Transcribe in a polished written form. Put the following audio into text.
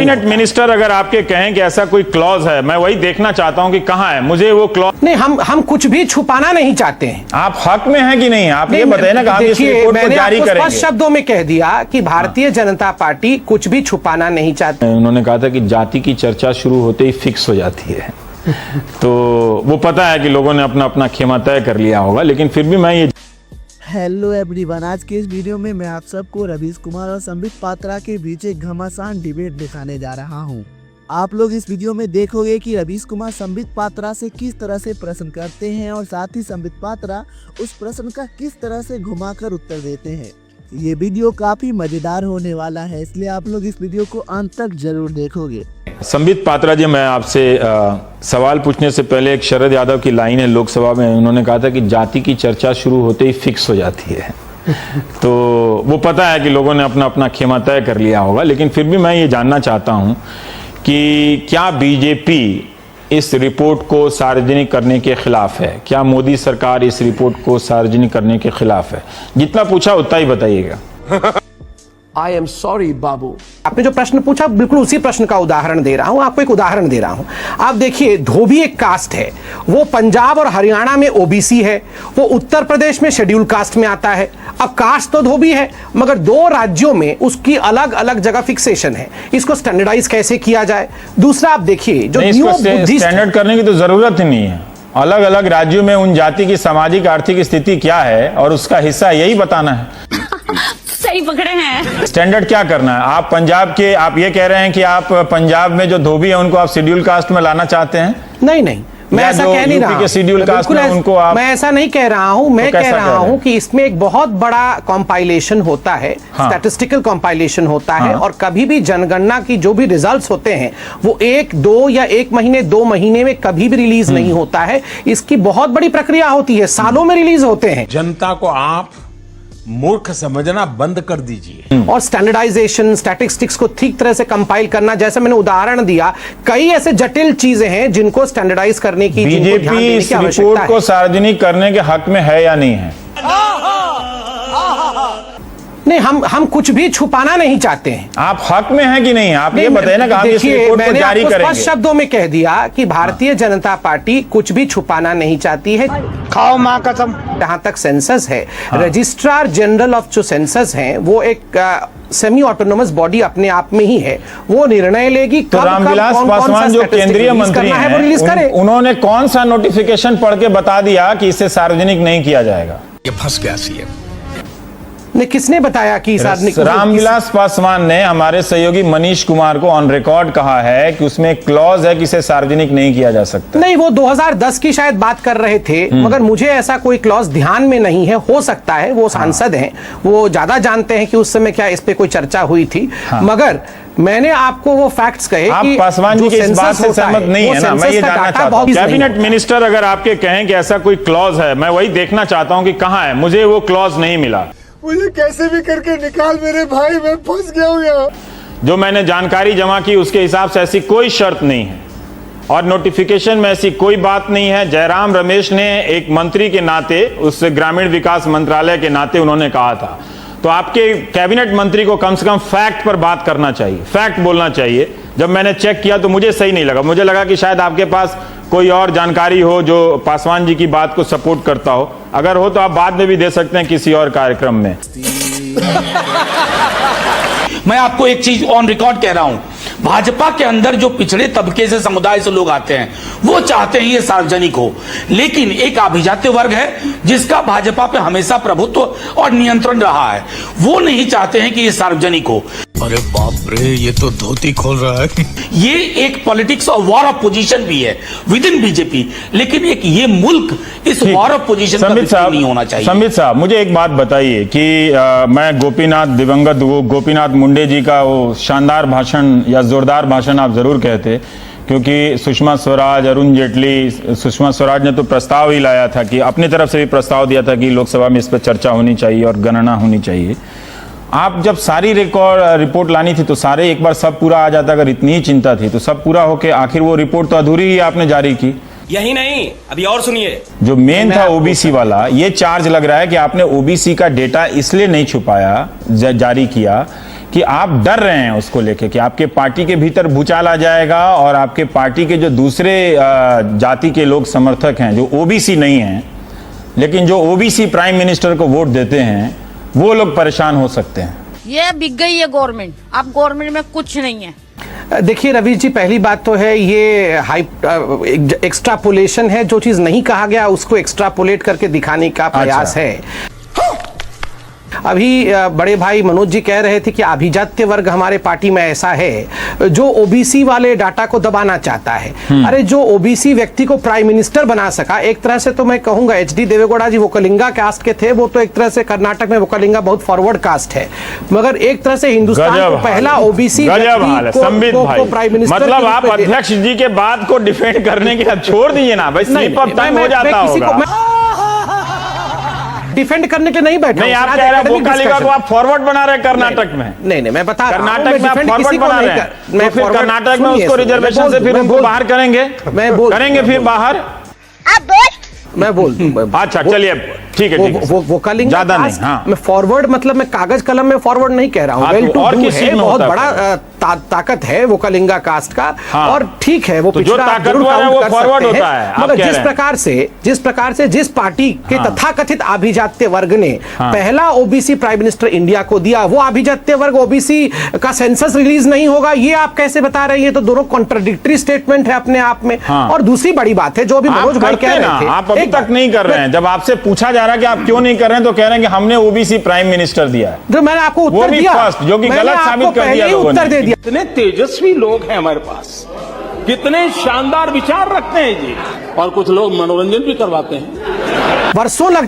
Cabinet minister अगर आपके कहें कि ऐसा कोई क्लॉज है, मैं वही देखना चाहता हूं कि कहां है, मुझे वो क्लॉज नहीं, हम कुछ भी छुपाना नहीं चाहते हैं। आप हक में हैं कि नहीं, आप ये बताइए ना कि आप इस रिपोर्ट को जारी करेंगे। स्पष्ट शब्दों में कह दिया कि भारतीय जनता पार्टी कुछ भी छुपाना नहीं चाहती। उन्होंने कहा था कि जाति की चर्चा शुरू होते ही फिक्स हो जाती है तो वो पता है कि लोगों ने अपना अपना खेमा तय कर लिया होगा, लेकिन फिर भी मैं ये हेलो एवरीवन, आज के इस वीडियो में मैं आप सबको रवीश कुमार और संबित पात्रा के बीच एक घमासान डिबेट दिखाने जा रहा हूं। आप लोग इस वीडियो में देखोगे कि रवीश कुमार संबित पात्रा से किस तरह से प्रश्न करते हैं और साथ ही संबित पात्रा उस प्रश्न का किस तरह से घुमाकर उत्तर देते हैं। ये वीडियो काफी मजेदार होने वाला है, इसलिए आप लोग इस वीडियो को अंत तक जरूर देखोगे। संबित पात्रा जी, मैं आपसे सवाल पूछने से पहले एक शरद यादव की लाइन है लोकसभा में, उन्होंने कहा था कि जाति की चर्चा शुरू होते ही फिक्स हो जाती है तो वो पता है कि लोगों ने अपना अपना खेमा तय कर लिया होगा, लेकिन फिर भी मैं ये जानना चाहता हूं कि क्या बीजेपी इस रिपोर्ट को सार्वजनिक करने के खिलाफ है? क्या मोदी सरकार इस रिपोर्ट को सार्वजनिक करने के खिलाफ है? जितना पूछा उतना ही बताइएगा। आई एम सॉरी बाबू, आपने जो प्रश्न पूछा बिल्कुल उसी प्रश्न का उदाहरण दे रहा हूं। आपको एक उदाहरण दे रहा हूं। आप देखिए, धोबी एक कास्ट है, वो पंजाब और हरियाणा में ओबीसी है, वो उत्तर प्रदेश में शेड्यूल कास्ट में आता है। अब कास्ट तो धोबी है, मगर दो राज्यों में उसकी अलग अलग जगह फिक्सेशन है। इसको स्टैंडर्डाइज कैसे किया जाए? दूसरा, आप देखिए, जो न्यू स्टैंडर्ड करने की तो जरूरत ही नहीं है। अलग अलग राज्यों में उन जाति की सामाजिक आर्थिक स्थिति क्या है और उसका हिस्सा यही बताना है। सही पकड़े हैं। स्टैंडर्ड क्या करना है? आप पंजाब के, आप ये कह रहे हैं कि आप पंजाब में जो धोबी है उनको आप शेड्यूल कास्ट में लाना चाहते हैं? नहीं, मैं ऐसा कह नहीं रहा हूं। शेड्यूल कास्ट में उनको आप, मैं ऐसा नहीं कह रहा हूं। मैं कह रहा हूं कि इसमें एक बहुत बड़ा कंपाइलेशन होता है, स्टैटिस्टिकल कंपाइलेशन होता है, और कभी भी जनगणना की जो भी रिजल्ट्स होते हैं वो 1, 2 या 1 महीने 2 महीने में कभी भी रिलीज नहीं होता है। इसकी बहुत बड़ी प्रक्रिया होती है, सालों में रिलीज होते हैं। जनता को आप मूर्ख समझना बंद कर दीजिए। और स्टैंडर्डाइजेशन, स्टैटिस्टिक्स को ठीक तरह से कंपाइल करना, जैसे मैंने उदाहरण दिया, कई ऐसे जटिल चीजें हैं जिनको स्टैंडर्डाइज करने की, बीजेपी इस रिपोर्ट को सार्वजनिक करने के हक में है या नहीं है? नहीं, हम कुछ भी छुपाना नहीं चाहते हैं। आप हक में हैं कि नहीं, आप ये बताइए ना कि आप इस रिपोर्ट को जारी करेंगे। स्पष्ट शब्दों में कह दिया कि भारतीय जनता पार्टी कुछ भी छुपाना नहीं चाहती है। खाओ मां कसम। जहां तक सेंसस है, रजिस्ट्रार जनरल ऑफ जो सेंसस हैं वो एक सेमी ऑटोनोमस बॉडी अपने आप में ही है, वो निर्णय लेगी तो रामविलास पासवान जो केंद्रीय मंत्री हैं, उन्होंने कौन सा नोटिफिकेशन पढ़ के बता दिया कि इसे सार्वजनिक नहीं किया जाएगा? ये फंस गया सीएम ने किसने बताया कि रामविलास पासवान ने हमारे सहयोगी मनीष कुमार को ऑन रिकॉर्ड कहा है कि उसमें एक क्लॉज है कि इसे सार्वजनिक नहीं किया जा सकता। नहीं, वो 2010 की शायद बात कर रहे थे, मगर मुझे ऐसा कोई क्लॉज ध्यान में नहीं है। हो सकता है, वो सांसद हैं, वो ज्यादा जानते हैं कि उस समय क्या इस पे कोई चर्चा हुई थी। मगर मैंने आपको वो फैक्ट्स कहे आप कि पासवान जी के इस बात से सहमत नहीं है ना? मैं ये जानना चाहता हूं, कैबिनेट मिनिस्टर अगर आपके कहें कि ऐसा कोई क्लॉज है, मैं वही देखना चाहता हूं कि कहां है, मुझे वो क्लॉज नहीं मिला। मुझे कैसे भी करके निकाल मेरे भाई, मैं फंस गया हूं यहाँ। जो मैंने जानकारी जमा की उसके हिसाब से ऐसी कोई शर्त नहीं है और नोटिफिकेशन में ऐसी कोई बात नहीं है। जयराम रमेश ने एक मंत्री के नाते, उस ग्रामीण विकास मंत्रालय के नाते उन्होंने कहा था, तो आपके कैबिनेट मंत्री को कम से कम फैक्ट पर बात करना चाहिए, फैक्ट बोलना चाहिए। जब मैंने चेक किया तो मुझे सही नहीं लगा, मुझे लगा कि शायद आपके पास कोई और जानकारी हो जो पासवान जी की बात को सपोर्ट करता हो। अगर हो तो आप बाद में भी दे सकते हैं किसी और कार्यक्रम में। मैं आपको एक चीज ऑन रिकॉर्ड कह रहा हूं, भाजपा के अंदर जो पिछड़े तबके से, समुदाय से लोग आते हैं, वो चाहते हैं ये सार्वजनिक हो, लेकिन एक अभिजात्य वर्ग है जिसका भाजपा पे हमेशा प्रभुत्व और नियंत्रण रहा है, वो नहीं चाहते हैं कि ये सार्वजनिक हो। अरे बाप रे, ये तो धोती खोल रहा है। ये एक पॉलिटिक्स और वॉर ऑफ पोजीशन भी है विद इन बीजेपी, लेकिन एक ये मुल्क इस वॉर ऑफ पोजीशन का विक्टिम नहीं होना चाहिए। संबित साहब, मुझे एक बात बताइए कि मैं गोपीनाथ, दिवंगत गोपीनाथ मुंडे जी का वो शानदार भाषण या जोरदार भाषण आप जरूर कहते, क्योंकि सुषमा स्वराज, अरुण जेटली, सुषमा स्वराज ने तो प्रस्ताव ही लाया था कि अपनी तरफ से भी प्रस्ताव दिया था कि लोकसभा में इस पर चर्चा होनी चाहिए और गणना होनी चाहिए। आप जब सारी रिपोर्ट लानी थी तो सारे एक बार सब पूरा आ जाता। अगर इतनी ही चिंता थी तो सब पूरा होके आखिर वो रिपोर्ट तो अधूरी ही आपने जारी की। यही नहीं, अभी और सुनिए, जो मेन था ओबीसी वाला, ये चार्ज लग रहा है कि आपने ओबीसी का डेटा इसलिए नहीं छुपाया, जारी किया कि आप डर रहे हैं उसको लेके कि आपके पार्टी के भीतर भूचाल आ जाएगा और आपके पार्टी के जो दूसरे जाति के लोग समर्थक हैं जो ओबीसी नहीं हैं लेकिन जो ओबीसी प्राइम मिनिस्टर को वोट देते हैं वो लोग परेशान हो सकते हैं। ये बिक गई है गवर्नमेंट, अब गवर्नमेंट में कुछ नहीं है। देखिए रवीश जी, पहली बात तो है ये एक्स्ट्रापोलेशन है, जो चीज नहीं कहा गया उसको एक्स्ट्रापोलेट करके दिखाने का प्रयास है। अभी बड़े भाई मनोज जी कह रहे थे कि अभिजात्य वर्ग हमारे पार्टी में ऐसा है जो ओबीसी वाले डाटा को दबाना चाहता है। अरे जो ओबीसी व्यक्ति को प्राइम मिनिस्टर बना सका, एक तरह से तो मैं कहूंगा एचडी देवेगौड़ा जी वोकलिंगा कास्ट के थे, वो तो एक तरह से कर्नाटक में वोकलिंगा बहुत फॉरवर्ड कास्ट है, मगर एक तरह से हिंदुस्तान को पहला ओबीसी को प्राइम मिनिस्टर। मतलब आप अध्यक्ष जी के बात को डिफेंड करने के बाद छोड़ दीजिए ना भाई, स्लिप ऑफ टंग हो जाता होगा। डिफेंड करने के लिए नहीं बैठा। नहीं, आप कह रहे हैं वोकालिगा को आप फॉरवर्ड बना रहे हैं कर्नाटक में। नहीं, मैं बता रहा हूं, कर्नाटक में आप फॉरवर्ड बना रहे हैं, तो फिर कर्नाटक में उसको रिजर्वेशन से फिर उनको बाहर करेंगे, करेंगे फिर बाहर। मैं बोल दूं। अच्छा चलिए, ठीक है, वो कलिंग ज्यादा नहीं। हाँ, मैं फॉरवर्ड मतलब मैं कागज कलम में फॉरवर्ड नहीं कह रहा हूँ। वेल टू डू है, बहुत बड़ा ताकत है वो कलिंगा कास्ट का। हाँ, और ठीक है वो पिछड़ा जरूर काउंट कर सकते हैं, मगर जिस प्रकार से जिस पार्टी के तथाकथित अभिजात्य वर्ग ने पहला ओबीसी प्राइम मिनिस्टर इंडिया को दिया, वो अभिजात्य वर्ग ओबीसी का सेंसस रिलीज नहीं होगा, ये आप कैसे बता रहे हैं? तो दोनों कॉन्ट्राडिक्टरी स्टेटमेंट है अपने आप में। और दूसरी बड़ी बात है जो अभी मनोज भाई कह रहे थे, आप अभी तक नहीं कर रहे हैं। जब आपसे पूछा जा रहा है कि आप क्यों नहीं कर रहे हैं तो कह रहे हैं कि हमने ओबीसी प्राइम मिनिस्टर दिया है। जो मैंने आपको उत्तर दिया, फर्स्ट, जो कि गलत साबित कर दिया लोगों ने। कितने तेजस्वी लोग हैं हमारे पास, कितने शानदार विचार रखते हैं जी, और कुछ लोग मनोरंजन भी करवाते हैं। वर्षों लग